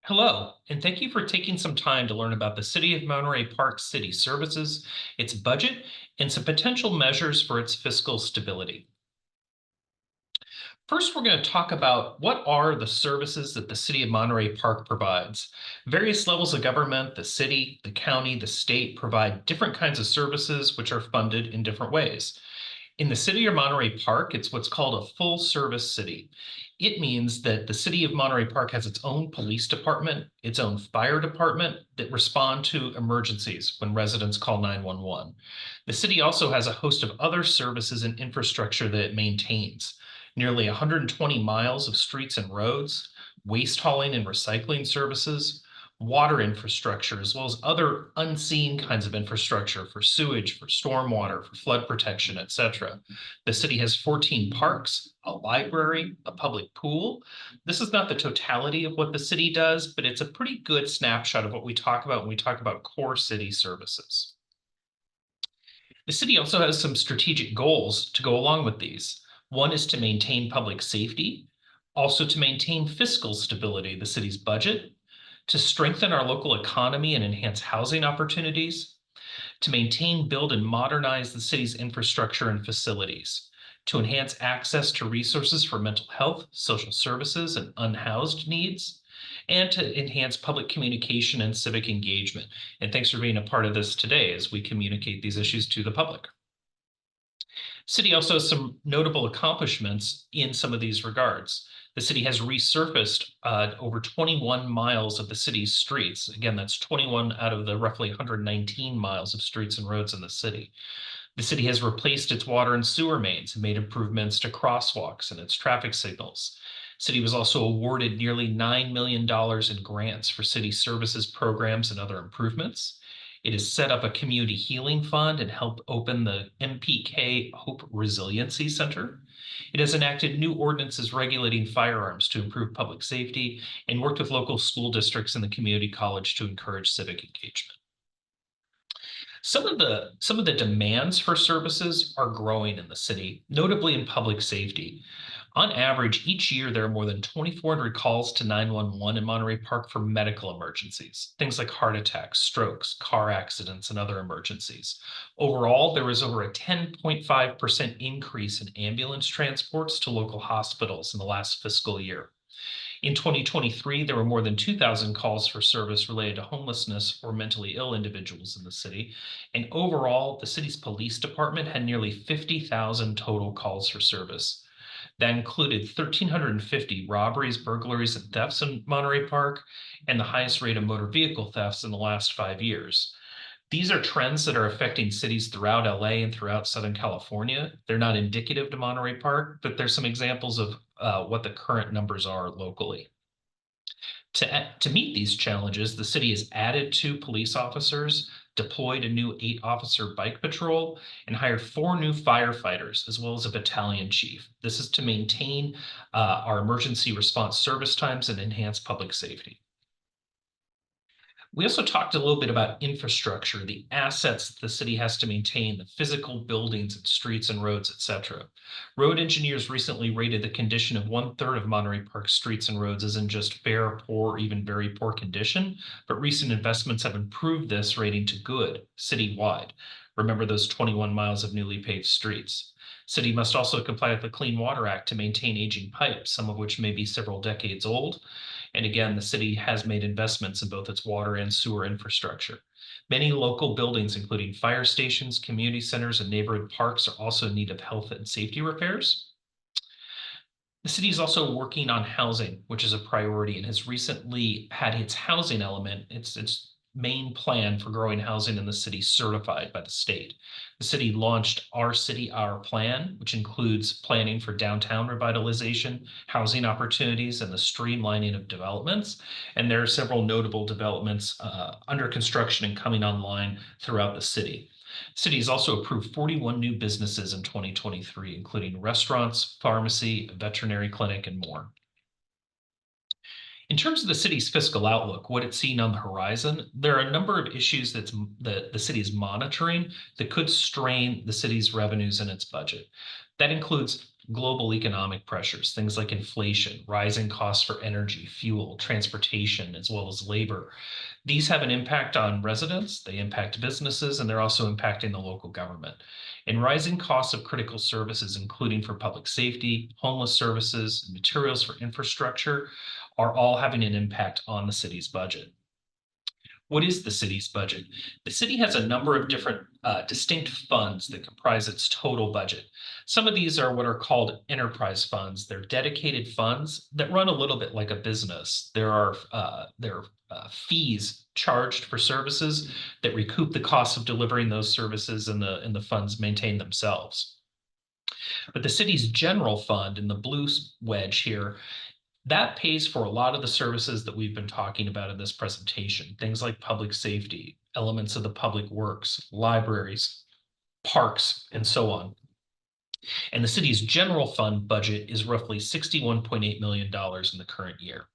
Hello, and thank you for taking some time to learn about the City of Monterey Park City Services, its budget, and some potential measures for its fiscal stability. First, we're going to talk about what are the services that the City of Monterey Park provides. Various levels of government, the city, the county, the state provide different kinds of services which are funded in different ways. In the city of Monterey Park, it's what's called a full service city. It means that the city of Monterey Park has its own police department, its own fire department that respond to emergencies when residents call 911. The city also has a host of other services and infrastructure that it maintains. Nearly 120 miles of streets and roads, waste hauling and recycling services, water infrastructure, as well as other unseen kinds of infrastructure for sewage, for stormwater, for flood protection, etc. The city has 14 parks, a library, a public pool. This is not the totality of what the city does, but it's a pretty good snapshot of what we talk about when we talk about core city services. The city also has some strategic goals to go along with these. One is to maintain public safety, also to maintain fiscal stability, the city's budget, to strengthen our local economy and enhance housing opportunities, to maintain, build, and modernize the city's infrastructure and facilities, to enhance access to resources for mental health, social services, and unhoused needs, and to enhance public communication and civic engagement. And thanks for being a part of this today as we communicate these issues to the public. City also has some notable accomplishments in some of these regards. The city has resurfaced over 21 miles of the city's streets. Again, that's 21 out of the roughly 119 miles of streets and roads in the city. The city has replaced its water and sewer mains and made improvements to crosswalks and its traffic signals. City was also awarded nearly $9 million in grants for city services programs and other improvements. It has set up a community healing fund and helped open the MPK Hope Resiliency Center. It has enacted new ordinances regulating firearms to improve public safety and worked with local school districts and the community college to encourage civic engagement. Some of the demands for services are growing in the city, notably in public safety. On average, each year there are more than 2,400 calls to 911 in Monterey Park for medical emergencies, things like heart attacks, strokes, car accidents, and other emergencies. Overall, there was over a 10.5% increase in ambulance transports to local hospitals in the last fiscal year. In 2023, there were more than 2,000 calls for service related to homelessness or mentally ill individuals in the city. And overall, the city's police department had nearly 50,000 total calls for service. That included 1,350 robberies, burglaries, and thefts in Monterey Park, and the highest rate of motor vehicle thefts in the last 5 years. These are trends that are affecting cities throughout LA and throughout Southern California. They're not indicative to Monterey Park, but there's some examples of what the current numbers are locally. To meet these challenges, the city has added 2 police officers, deployed a new 8 officer bike patrol, and hired 4 new firefighters, as well as a battalion chief. This is to maintain our emergency response service times and enhance public safety. We also talked a little bit about infrastructure, the assets the city has to maintain, the physical buildings and streets and roads, etc. Road engineers recently rated the condition of 1/3 of Monterey Park streets and roads as in just fair, poor, or even very poor condition, but recent investments have improved this rating to good citywide. Remember those 21 miles of newly paved streets. City must also comply with the Clean Water Act to maintain aging pipes, some of which may be several decades old. And again, the city has made investments in both its water and sewer infrastructure. Many local buildings, including fire stations, community centers, and neighborhood parks, are also in need of health and safety repairs. The city is also working on housing, which is a priority, and has recently had its housing element, its main plan for growing housing in the city certified by the state. The city launched Our City, Our Plan, which includes planning for downtown revitalization, housing opportunities, and the streamlining of developments. And there are several notable developments under construction and coming online throughout the city. City has also approved 41 new businesses in 2023, including restaurants, pharmacy, a veterinary clinic, and more. In terms of the city's fiscal outlook, what it's seen on the horizon, there are a number of issues that the city is monitoring that could strain the city's revenues and its budget. That includes global economic pressures, things like inflation, rising costs for energy, fuel, transportation, as well as labor. These have an impact on residents, they impact businesses, and they're also impacting the local government. And rising costs of critical services, including for public safety, homeless services, and materials for infrastructure, are all having an impact on the city's budget. What is the city's budget? The city has a number of different distinct funds that comprise its total budget. Some of these are what are called enterprise funds. They're dedicated funds that run a little bit like a business. There are fees charged for services that recoup the cost of delivering those services, and the funds maintain themselves. But the city's general fund in the blue wedge here, that pays for a lot of the services that we've been talking about in this presentation, things like public safety, elements of the public works, libraries, parks, and so on. And the city's general fund budget is roughly $61.8 million in the current year.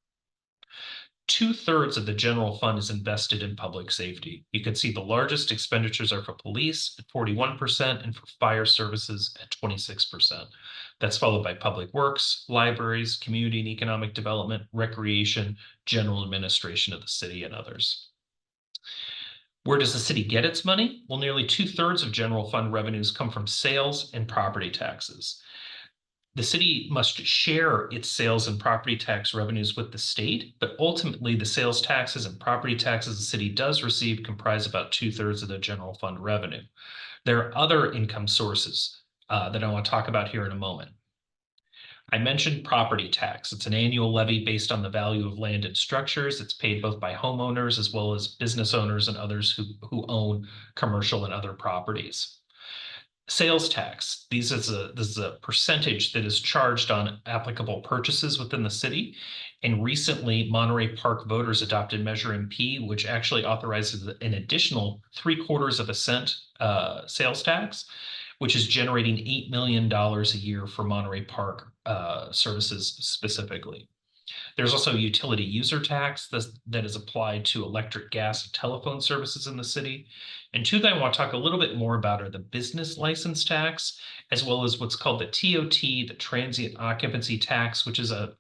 2/3 of the general fund is invested in public safety. You can see the largest expenditures are for police at 41% and for fire services at 26%. That's followed by public works, libraries, community and economic development, recreation, general administration of the city, and others. Where does the city get its money? Well, nearly 2/3 of general fund revenues come from sales and property taxes. The city must share its sales and property tax revenues with the state, but ultimately the sales taxes and property taxes the city does receive comprise about 2/3 of the general fund revenue. There are other income sources that I want to talk about here in a moment. I mentioned property tax. It's an annual levy based on the value of land and structures. It's paid both by homeowners as well as business owners and others who own commercial and other properties. Sales tax. This is a percentage that is charged on applicable purchases within the city. And recently, Monterey Park voters adopted Measure MP, which actually authorizes an additional 0.75 cent sales tax, which is generating $8 million a year for Monterey Park services specifically. There's also a utility user tax that is applied to electric, gas, and telephone services in the city. And two that I want to talk a little bit more about are the business license tax, as well as what's called the TOT, the transient occupancy tax, which is a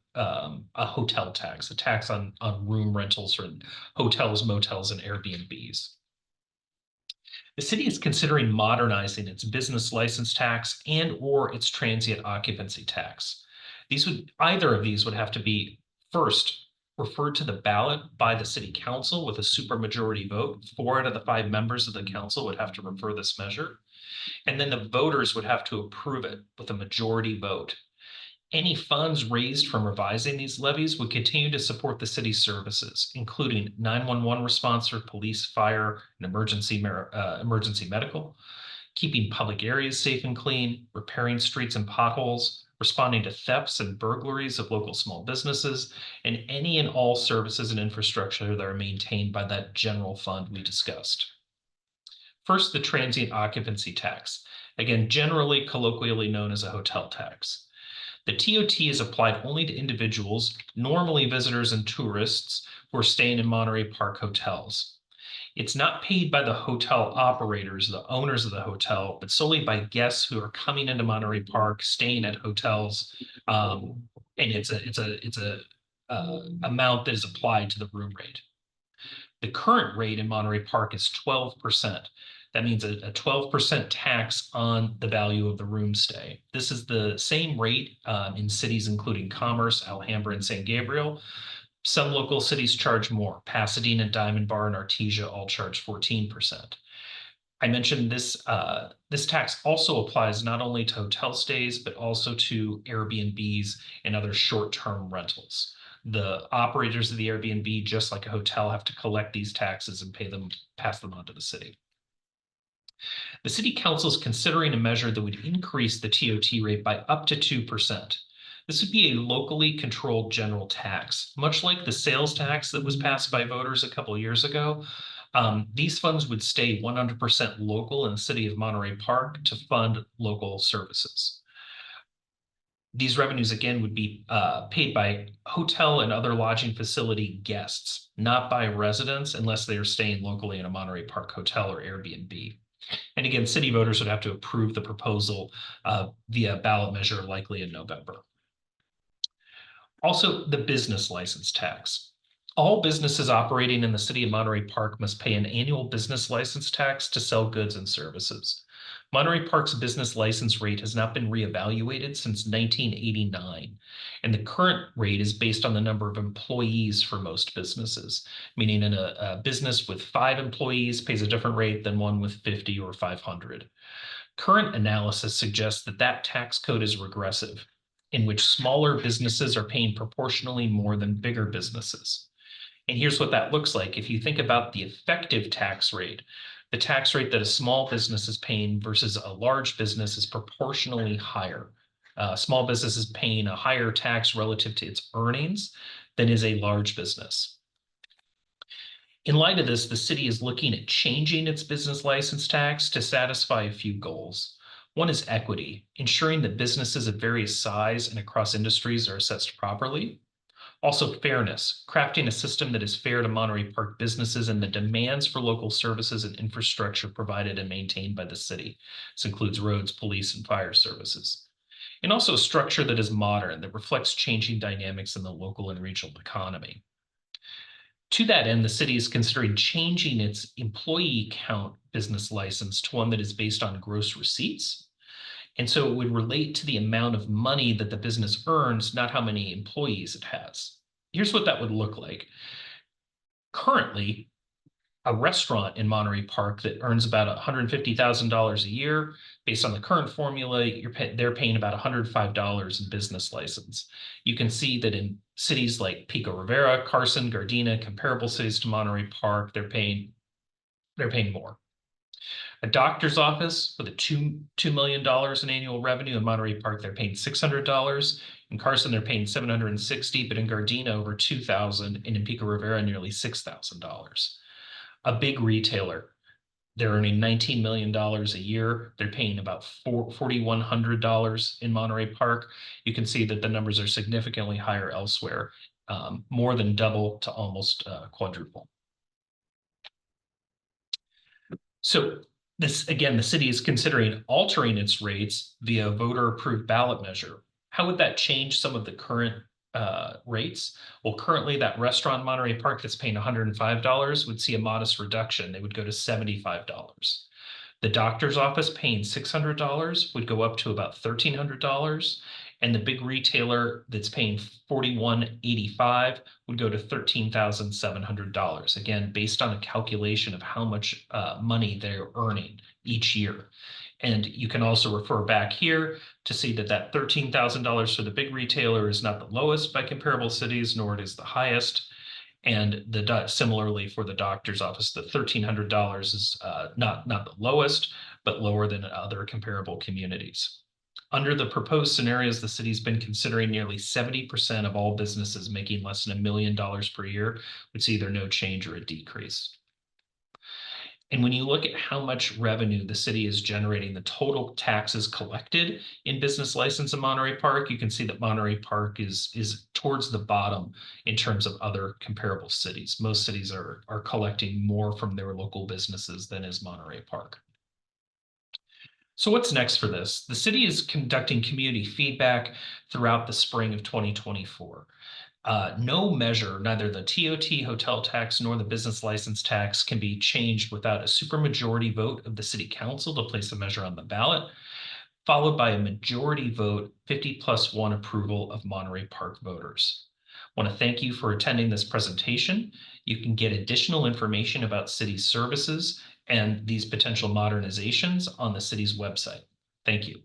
hotel tax, a tax on room rentals for hotels, motels, and Airbnbs. The city is considering modernizing its business license tax and or its transient occupancy tax. Either of these would have to be first referred to the ballot by the city council with a supermajority vote. 4 out of the 5 members of the council would have to refer this measure. And then the voters would have to approve it with a majority vote. Any funds raised from revising these levies would continue to support the city's services, including 911 response for police, fire, and emergency medical, keeping public areas safe and clean, repairing streets and potholes, responding to thefts and burglaries of local small businesses, and any and all services and infrastructure that are maintained by that general fund we discussed. First, the transient occupancy tax, again, generally colloquially known as a hotel tax. The TOT is applied only to individuals, normally visitors and tourists, who are staying in Monterey Park hotels. It's not paid by the hotel operators, the owners of the hotel, but solely by guests who are coming into Monterey Park, staying at hotels, and it's a amount that is applied to the room rate. The current rate in Monterey Park is 12%. That means a 12% tax on the value of the room stay. This is the same rate in cities including Commerce, Alhambra, and San Gabriel. Some local cities charge more. Pasadena, Diamond Bar, and Artesia all charge 14%. I mentioned this tax also applies not only to hotel stays, but also to Airbnbs and other short-term rentals. The operators of the Airbnb, just like a hotel, have to collect these taxes and pass them on to the city. The city council is considering a measure that would increase the TOT rate by up to 2%. This would be a locally controlled general tax, much like the sales tax that was passed by voters a couple of years ago. These funds would stay 100% local in the city of Monterey Park to fund local services. These revenues, again, would be paid by hotel and other lodging facility guests, not by residents unless they are staying locally in a Monterey Park hotel or Airbnb. And again, city voters would have to approve the proposal via ballot measure likely in November. Also, the business license tax. All businesses operating in the city of Monterey Park must pay an annual business license tax to sell goods and services. Monterey Park's business license rate has not been reevaluated since 1989, and the current rate is based on the number of employees for most businesses, meaning a business with 5 employees pays a different rate than one with 50 or 500. Current analysis suggests that that tax code is regressive, in which smaller businesses are paying proportionally more than bigger businesses. And here's what that looks like. If you think about the effective tax rate, the tax rate that a small business is paying versus a large business is proportionally higher. Small business is paying a higher tax relative to its earnings than is a large business. In light of this, the city is looking at changing its business license tax to satisfy a few goals. One is equity, ensuring that businesses of various size and across industries are assessed properly. Also, fairness, crafting a system that is fair to Monterey Park businesses and the demands for local services and infrastructure provided and maintained by the city. This includes roads, police, and fire services. And also a structure that is modern, that reflects changing dynamics in the local and regional economy. To that end, the city is considering changing its employee count business license to one that is based on gross receipts. And so it would relate to the amount of money that the business earns, not how many employees it has. Here's what that would look like. Currently, a restaurant in Monterey Park that earns about $150,000 a year, based on the current formula, they're paying about $105 in business license. You can see that in cities like Pico Rivera, Carson, Gardena, comparable cities to Monterey Park, they're paying more. A doctor's office with a $2 million in annual revenue in Monterey Park, they're paying $600. In Carson, they're paying $760, but in Gardena, over $2,000, and in Pico Rivera, nearly $6,000. A big retailer, they're earning $19 million a year. They're paying about $4,100 in Monterey Park. You can see that the numbers are significantly higher elsewhere, more than double to almost quadruple. So this, again, the city is considering altering its rates via voter-approved ballot measure. How would that change some of the current rates? Well, currently that restaurant in Monterey Park that's paying $105 would see a modest reduction. They would go to $75. The doctor's office paying $600 would go up to about $1,300. And the big retailer that's paying $41.85 would go to $13,700. Again, based on a calculation of how much money they're earning each year. And you can also refer back here to see that that $13,000 for the big retailer is not the lowest by comparable cities, nor it is the highest. And similarly for the doctor's office, the $1,300 is not the lowest, but lower than other comparable communities. Under the proposed scenarios, the city's been considering nearly 70% of all businesses making less than $1 million per year would see either no change or a decrease. And when you look at how much revenue the city is generating, the total taxes collected in business license in Monterey Park, you can see that Monterey Park is towards the bottom in terms of other comparable cities. Most cities are collecting more from their local businesses than is Monterey Park. So what's next for this? The city is conducting community feedback throughout the spring of 2024. No measure, neither the TOT hotel tax nor the business license tax, can be changed without a supermajority vote of the city council to place the measure on the ballot, followed by a majority vote, 50+1 approval of Monterey Park voters. I want to thank you for attending this presentation. You can get additional information about city services and these potential modernizations on the city's website. Thank you.